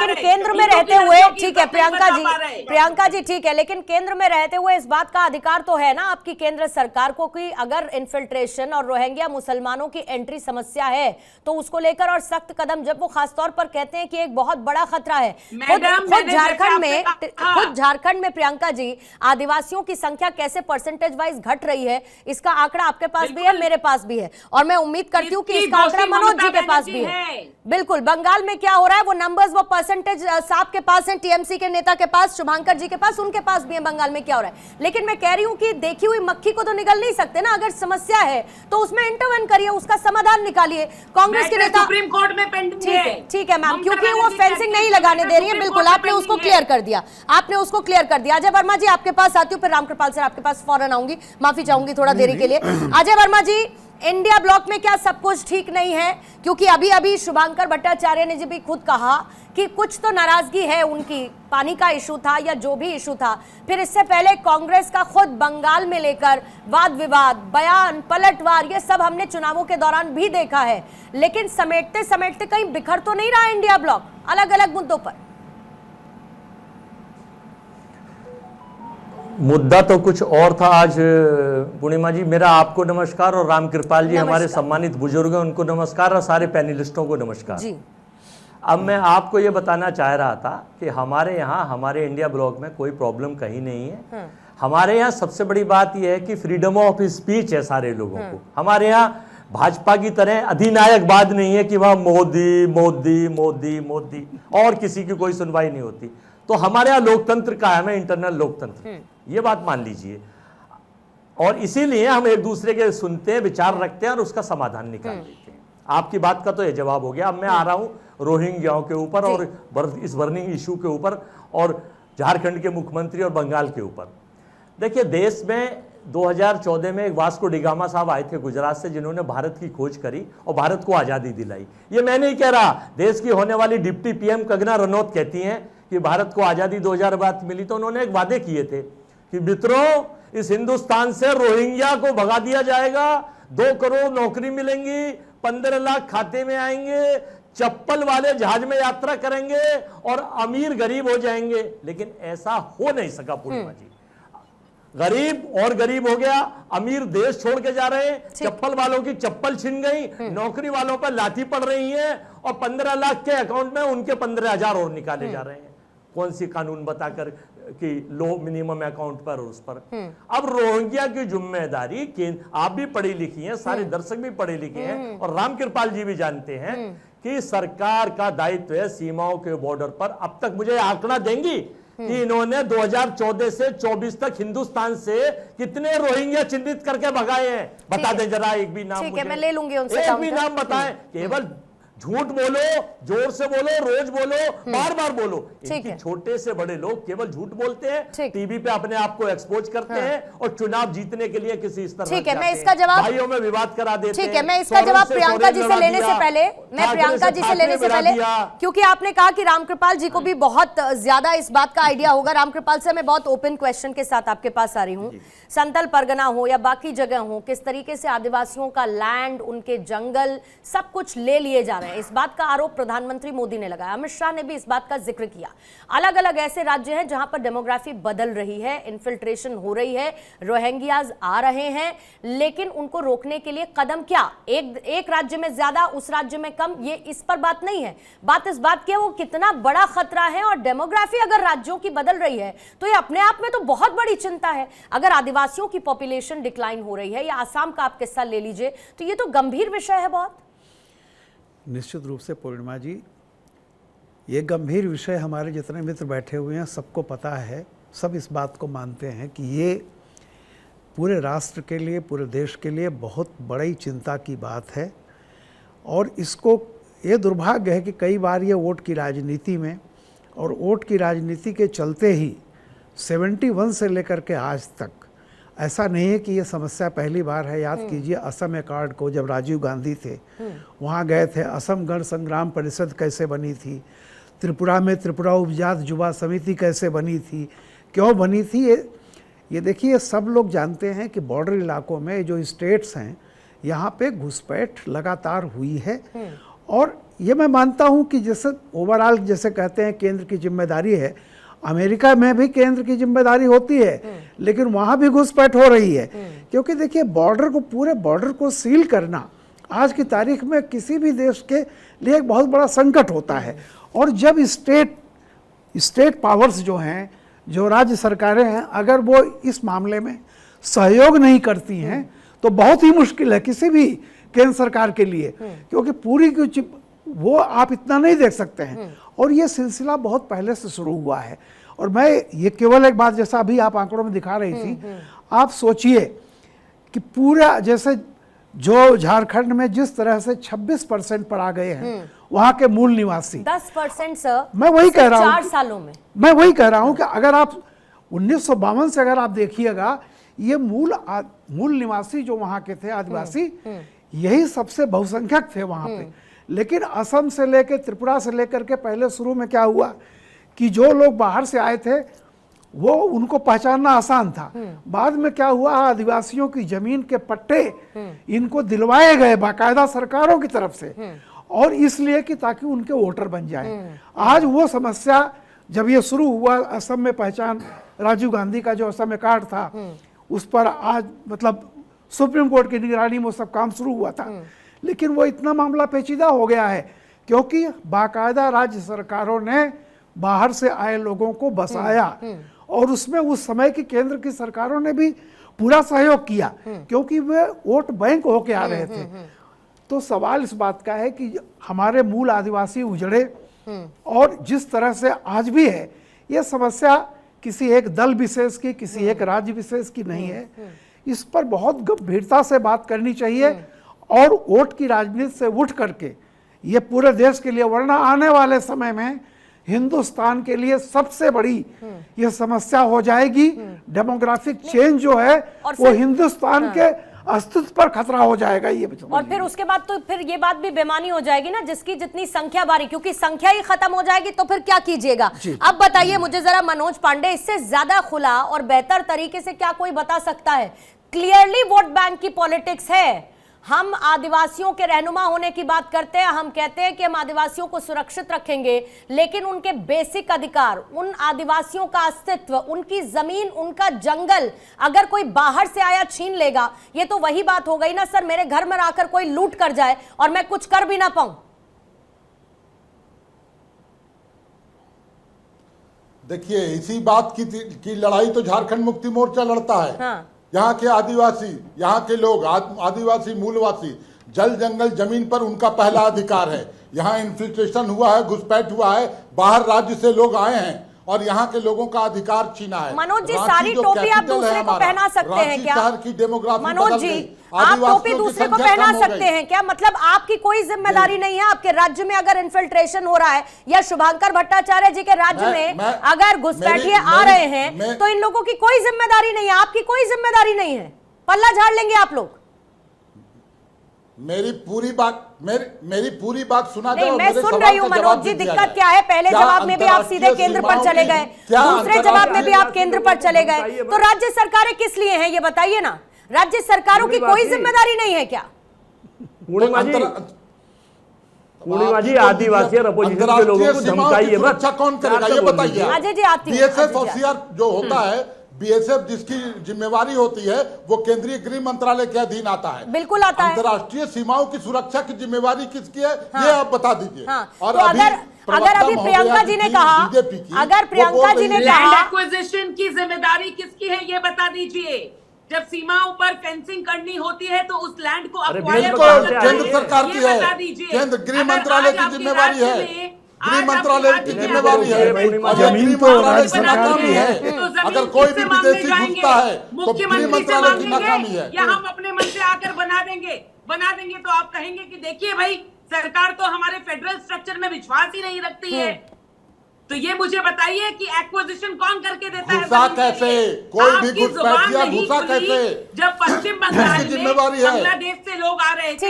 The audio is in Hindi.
लेकिन केंद्र में रहते हुए, ठीक है प्रियंका जी ठीक है, लेकिन केंद्र में रहते हुए इस बात का अधिकार तो है ना आपकी केंद्र सरकार को कि अगर इन्फिल्ट्रेशन और रोहिंग्या मुसलमानों की एंट्री समस्या है तो उसको लेकर और सख्त कदम, जब वो खासतौर पर कहते हैं कि एक बहुत बड़ा खतरा है। खुद झारखंड में प्रियंका जी आदिवासियों की संख्या कैसे परसेंटेज वाइज घट रही है, इसका आंकड़ा आपके पास भी है, मेरे पास भी है, और मैं उम्मीद करती हूँ कि इसका आंकड़ा मनोज जी के पास भी है। बिल्कुल, बंगाल में क्या हो रहा है वो नंबर्स, वो परसेंटेज साहब के पास है, टीएमसी के नेता के पास, शुभांकर जी के पास, उनके पास भी है बंगाल में क्या हो रहा है। लेकिन मैं कह रही हूं कि देखी हुई मक्खी को तो निगल नहीं सकते ना, अगर समस्या है तो उसमें इंटरवेन करिए, उसका समाधान निकालिए। कांग्रेस के नेता सुप्रीम कोर्ट में पेंडिंग है। ठीक है मैम, क्योंकि वो फेंसिंग नहीं लगाने दे रही है। बिल्कुल, आपने उसको क्लियर कर दिया, आपने उसको क्लियर कर दिया। अजय वर्मा जी आपके पास आती हूँ, फिर रामकृपाल सर आपके पास फौरन आऊंगी, माफी चाहूंगी थोड़ा देरी के लिए। अजय वर्मा जी, इंडिया ब्लॉक में क्या सब कुछ ठीक नहीं है? क्योंकि अभी अभी शुभांकर भट्टाचार्य ने भी खुद कहा कि कुछ तो नाराजगी है उनकी, पानी का इशू था या जो भी इशू था। फिर इससे पहले कांग्रेस का खुद बंगाल में लेकर वाद विवाद, बयान, पलटवार, ये सब हमने चुनावों के दौरान भी देखा है। लेकिन समेटते समेटते कहीं बिखर तो नहीं रहा इंडिया ब्लॉक अलग अलग मुद्दों पर? मुद्दा तो कुछ और था आज। पूर्णिमा जी, मेरा आपको नमस्कार, और रामकृपाल जी हमारे सम्मानित बुजुर्ग हैं, उनको नमस्कार, और सारे पैनलिस्टों को नमस्कार जी। अब मैं आपको ये बताना चाह रहा था कि हमारे यहाँ, हमारे इंडिया ब्लॉक में कोई प्रॉब्लम कहीं नहीं है। हमारे यहाँ सबसे बड़ी बात यह है कि फ्रीडम ऑफ स्पीच है सारे लोगों को। हमारे यहाँ भाजपा की तरह अधिनायकवाद नहीं है कि वहाँ मोदी मोदी मोदी मोदी और किसी की कोई सुनवाई नहीं होती। तो हमारे यहाँ लोकतंत्र कायम है, इंटरनल लोकतंत्र, ये बात मान लीजिए। और इसीलिए हम एक दूसरे के सुनते हैं, विचार रखते हैं और उसका समाधान निकाल लेते हैं। आपकी बात का तो ये जवाब हो गया। अब मैं आ रहा हूं रोहिंग्याओं के ऊपर और इस बर्निंग इशू के ऊपर, और झारखंड के मुख्यमंत्री और बंगाल के ऊपर। देखिए, देश में 2014 में एक वास्को डिगामा साहब आए थे गुजरात से, जिन्होंने भारत की खोज करी और भारत को आजादी दिलाई। ये मैं नहीं कह रहा, देश की होने वाली डिप्टी पीएम कंगना रनौत कहती हैं कि भारत को आजादी 2000 बाद मिली तो उन्होंने एक वादे किए थे कि मित्रों, इस हिंदुस्तान से रोहिंग्या को भगा दिया जाएगा, 2 करोड़ नौकरी मिलेंगी, 15 लाख खाते में आएंगे, चप्पल वाले जहाज में यात्रा करेंगे और अमीर गरीब हो जाएंगे। लेकिन ऐसा हो नहीं सका पूर्णिमा जी। गरीब और गरीब हो गया, अमीर देश छोड़ के जा रहे हैं, चप्पल वालों की चप्पल छिन गई, नौकरी वालों पर लाठी पड़ रही है, और 15 लाख के अकाउंट में उनके 15,000 और निकाले जा रहे हैं। कौन सी कानून बताकर कि लो मिनिमम अकाउंट पर, उस पर। अब रोहिंग्या की जिम्मेदारी, आप भी पढ़ी लिखी हैं, सारे दर्शक भी पढ़े लिखे हैं, और रामकृपाल जी भी जानते हैं कि सरकार का दायित्व है सीमाओं के बॉर्डर पर। अब तक मुझे आंकड़ा देंगी कि इन्होंने 2014 से 24 तक हिंदुस्तान से कितने रोहिंग्या चिन्हित करके भगाए हैं? बता दें जरा, एक भी नाम। ठीक है, मैं ले लूंगी उनसे, एक भी नाम बताएं। केवल झूठ बोलो, जोर से बोलो, रोज बोलो, बार बार बोलो। छोटे से बड़े लोग केवल झूठ बोलते हैं, टीवी पे अपने आप को एक्सपोज करते हैं, और चुनाव जीतने के लिए किसी स्तर पर ठीक है, मैं इसका जवाब भाइयों में विवाद करा देते हैं। ठीक है, मैं इसका जवाब प्रियंका जी से लेने से पहले, क्योंकि आपने कहा कि रामकृपाल जी को भी बहुत ज्यादा इस बात का आइडिया होगा। रामकृपाल से मैं बहुत ओपन क्वेश्चन के साथ आपके पास आ रही हूँ। संतल परगना हो या बाकी जगह हो, किस तरीके से आदिवासियों का लैंड, उनके जंगल, सब कुछ ले लिए जा रहे हैं, इस बात का आरोप प्रधानमंत्री मोदी ने लगाया। अमित शाह ने भी इस बात का जिक्र किया। अलग अलग ऐसे राज्य हैं जहां पर डेमोग्राफी बदल रही है, इन्फिल्ट्रेशन हो रही है, रोहिंग्याज आ रहे हैं, लेकिन उनको रोकने के लिए कदम क्या? एक राज्य में ज्यादा, उस राज्य में कम, ये इस पर बात नहीं है। बात इस बात की है वो कितना बड़ा खतरा है, और डेमोग्राफी अगर राज्यों की बदल रही है तो ये अपने आप में तो बहुत बड़ी चिंता है। अगर आदिवासियों की पॉपुलेशन डिक्लाइन हो रही है, या आसाम का आप किस्सा ले लीजिए, तो ये तो गंभीर विषय है बहुत। निश्चित रूप से पूर्णिमा जी, ये गंभीर विषय हमारे जितने मित्र बैठे हुए हैं सबको पता है, सब इस बात को मानते हैं कि ये पूरे राष्ट्र के लिए, पूरे देश के लिए बहुत बड़ी चिंता की बात है। और इसको, ये दुर्भाग्य है कि कई बार ये वोट की राजनीति में, और वोट की राजनीति के चलते ही 71 से लेकर के आज तक, ऐसा नहीं है कि ये समस्या पहली बार है। याद कीजिए असम अकॉर्ड को, जब राजीव गांधी थे वहाँ गए थे, असम गण संग्राम परिषद कैसे बनी थी, त्रिपुरा में त्रिपुरा उपजात युवा समिति कैसे बनी थी, क्यों बनी थी, ये देखिए सब लोग जानते हैं कि बॉर्डर इलाकों में जो स्टेट्स हैं यहाँ पे घुसपैठ लगातार हुई है। और ये मैं मानता हूँ कि जैसे ओवरऑल जैसे कहते हैं केंद्र की जिम्मेदारी है, अमेरिका में भी केंद्र की जिम्मेदारी होती है, लेकिन वहाँ भी घुसपैठ हो रही है। क्योंकि देखिए बॉर्डर को, पूरे बॉर्डर को सील करना आज की तारीख में किसी भी देश के लिए एक बहुत बड़ा संकट होता है। और जब स्टेट पावर्स जो हैं, जो राज्य सरकारें हैं, अगर वो इस मामले में सहयोग नहीं करती हैं तो बहुत ही मुश्किल है किसी भी केंद्र सरकार के लिए, क्योंकि पूरी की वो आप इतना नहीं देख सकते हैं। और ये सिलसिला बहुत पहले से शुरू हुआ है। और मैं ये केवल एक बात, जैसा अभी आप आंकड़ों में दिखा रही थी, आप सोचिए कि पूरा जैसे जो झारखंड में जिस तरह से 26% पर आ गए हैं वहां के मूल निवासी, 10% सर, मैं वही कह रहा हूं 4 सालों में, मैं वही कह रहा हूं कि अगर आप 1952 से अगर आप देखिएगा, ये मूल निवासी जो वहां के थे आदिवासी, यही सबसे बहुसंख्यक थे वहां पे। लेकिन असम से लेकर त्रिपुरा से लेकर के पहले शुरू में क्या हुआ कि जो लोग बाहर से आए थे वो उनको पहचानना आसान था। बाद में क्या हुआ, आदिवासियों की जमीन के पट्टे इनको दिलवाए गए बाकायदा सरकारों की तरफ से, और इसलिए कि ताकि उनके वोटर बन जाए। आज वो समस्या जब ये शुरू हुआ, असम में पहचान, राजीव गांधी का जो असम में कार्ड था उस पर आज मतलब सुप्रीम कोर्ट की निगरानी में वो सब काम शुरू हुआ था। लेकिन वो इतना मामला पेचीदा हो गया है क्योंकि बाकायदा राज्य सरकारों ने बाहर से आए लोगों को बसाया, और उसमें उस समय की केंद्र की सरकारों ने भी पूरा सहयोग किया क्योंकि वे वोट बैंक होके आ रहे थे। तो सवाल इस बात का है कि हमारे मूल आदिवासी उजड़े, और जिस तरह से आज भी है, ये समस्या किसी एक दल विशेष की, किसी एक राज्य विशेष की नहीं है। इस पर बहुत गंभीरता से बात करनी चाहिए और वोट की राजनीति से उठ करके ये पूरे देश के लिए, वरना आने वाले समय में हिंदुस्तान के लिए सबसे बड़ी ये समस्या हो जाएगी। डेमोग्राफिक चेंज जो है वो हिंदुस्तान के अस्तित्व पर खतरा हो जाएगा। ये और फिर उसके बाद तो फिर ये बात भी बेमानी हो जाएगी ना, जिसकी जितनी संख्या बारी, क्योंकि संख्या ही खत्म हो जाएगी तो फिर क्या कीजिएगा। अब बताइए मुझे जरा मनोज पांडे, इससे ज्यादा खुला और बेहतर तरीके से क्या कोई बता सकता है? क्लियरली वोट बैंक की पॉलिटिक्स है। हम आदिवासियों के रहनुमा होने की बात करते हैं, हम कहते हैं कि हम आदिवासियों को सुरक्षित रखेंगे, लेकिन उनके बेसिक अधिकार, उन आदिवासियों का अस्तित्व, उनकी जमीन, उनका जंगल अगर कोई बाहर से आया छीन लेगा, ये तो वही बात हो गई ना सर, मेरे घर में आकर कोई लूट कर जाए और मैं कुछ कर भी ना पाऊं। देखिए, इसी बात की लड़ाई तो झारखंड मुक्ति मोर्चा लड़ता है। हाँ। यहाँ के आदिवासी, यहाँ के लोग, आदिवासी मूलवासी, जल जंगल जमीन पर उनका पहला अधिकार है। यहाँ इन्फिल्ट्रेशन हुआ है, घुसपैठ हुआ है, बाहर राज्य से लोग आए हैं और यहाँ के लोगों का अधिकार छीना है। मनोज जी, सारी टोपी आप दूसरे को पहना सकते हैं क्या? शहर की डेमोग्राफी मनोज जी, आप टोपी दूसरे को पहना सकते हैं क्या? मतलब आपकी कोई जिम्मेदारी नहीं है? आपके राज्य में अगर इन्फिल्ट्रेशन हो रहा है या शुभांकर भट्टाचार्य जी के राज्य में अगर घुसपैठिए आ रहे हैं तो इन लोगों की कोई जिम्मेदारी नहीं है, आपकी कोई जिम्मेदारी नहीं है, पल्ला झाड़ लेंगे आप लोग। मेरी पूरी बात सुना नहीं, मैं सुन रही हूँ मनोज जी। दिक्कत क्या है? पहले जवाब में भी आप सीधे केंद्र पर चले गए, दूसरे जवाब में भी आप केंद्र पर चले गए, तो राज्य सरकारें किस लिए हैं ये बताइए ना। राज्य सरकारों की कोई जिम्मेदारी नहीं है क्या? पूर्णिमा जी, आदिवासी और अपोजिशन के लोगों को धमकाइए मत। अच्छा कौन करेगा ये बताइए। अजय जी आती है। बीएसएफ ऑफिसर जो होता है, बीएसएफ जिसकी जिम्मेवारी होती है वो केंद्रीय गृह मंत्रालय के अधीन आता है। बिल्कुल आता है। अंतर्राष्ट्रीय सीमाओं की सुरक्षा की जिम्मेवारी किसकी है? ये आप बता दीजिए। और तो अगर अभी प्रियंका जी ने कहा, अगर प्रियंका जी ने कहा एक्विजिशन की जिम्मेदारी किसकी है ये बता दीजिए। जब सीमाओं पर फेंसिंग करनी होती है तो उस लैंड को केंद्र सरकार की है, केंद्र गृह मंत्रालय की जिम्मेवारी है, गृह मंत्रालय की जिम्मेवारी है, जमीन तो राज्य सरकार की है। अगर कोई भी विदेशी घुसता है तो गृह मंत्रालय की नाकामी है। या हम अपने मन से आकर बना देंगे तो आप कहेंगे कि देखिए भाई, सरकार तो हमारे फेडरल स्ट्रक्चर में विश्वास ही नहीं रखती है। तो ये मुझे बताइए कि एक्विजिशन कौन करके देता है? घुसा कैसे? कोई भी घुसपैठिया घुसा कैसे? जब पश्चिम बंगाल में जिम्मेवारी है। बांग्लादेश से लोग आ रहे थे,